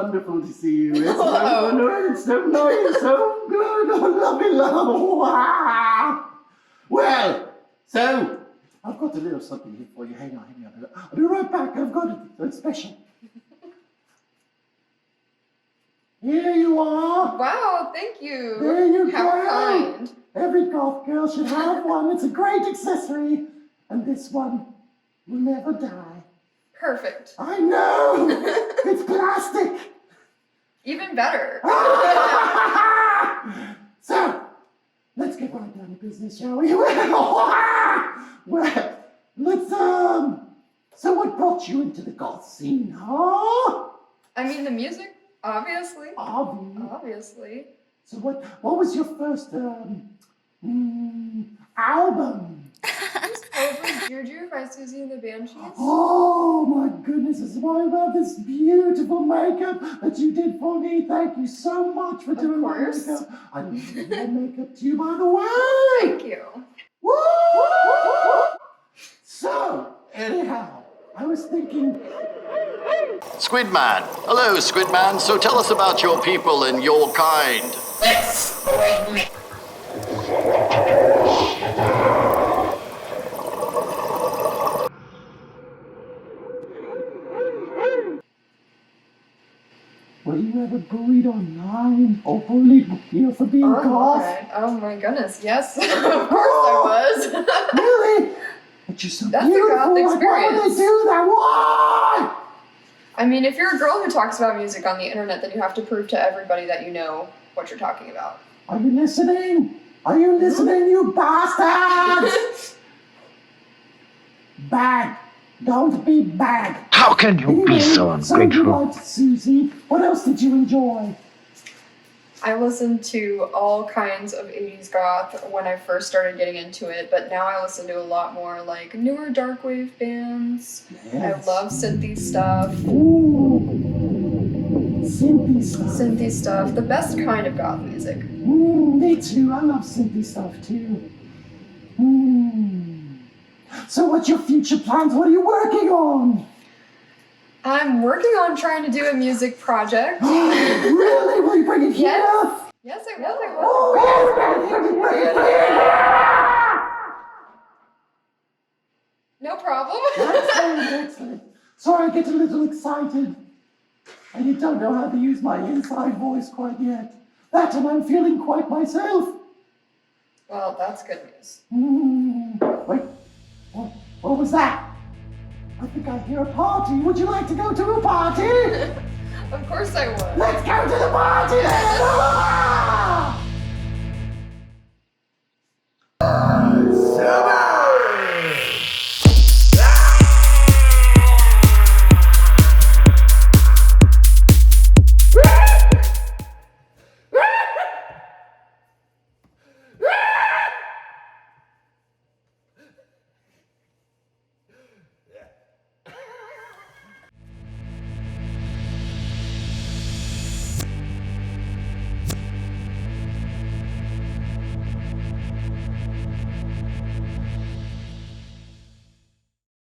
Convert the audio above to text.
wonderful to see you. It's so wonderful. It's so nice. So good. Oh, lovely love. Wow. Well, so I've got a little something here for you. Hang on. I'll be right back. I've got it. It's special. Here you are. Wow, thank you. There you How go. kind. Every goth girl should have one. It's a great accessory. And this one will never die. Perfect. I know. It's plastic. Even better. So, let's get right down to business, shall we? Well, let's, so what brought you into the goth scene, huh? I mean, the music, obviously. Obviously. Obviously. So what was your first, album? Over Juju by Susie and the Banshees. Oh my goodness, this is why I love this beautiful makeup that you did for me. Thank you so much for doing my makeup. I did my makeup to you, by the way. Thank you. Woo! So, anyhow, I was thinking... Squidman. Hello, Squidman. So tell us about your people and your kind. Were you ever bullied online or bullied here for being goth? Oh my goodness, yes. Of course I was. Really? But you're so That's beautiful. a goth Like, why would they experience. do that? Why? I mean, if you're a girl who talks about music on the internet, then you have to prove to everybody that you know what you're talking about. Are you listening? Are you listening, you bastards? Bad. Don't be bad. How can you be so So you ungrateful? liked Susie. What else did you enjoy? I listened to all kinds of 80s goth when I first started getting into it, but now I listen to a lot more like newer darkwave bands. Yes. I love synthy stuff. Ooh. Synthy stuff. Synthy stuff, the best kind of goth music. Me too. I love synthy stuff too. So what's your future plans? What are you working on? I'm working on trying to do a music project. Really? Will you bring it here? Yes, I will. Oh, yes, bring it here. No problem. Excellent. Sorry, I get a little excited. And you don't know how to use my inside voice quite yet. That and I'm feeling quite myself. Well, that's good news. Wait, what was that? I think I hear a party. Would you like to go to a party? Of course I would. Let's go to the party then!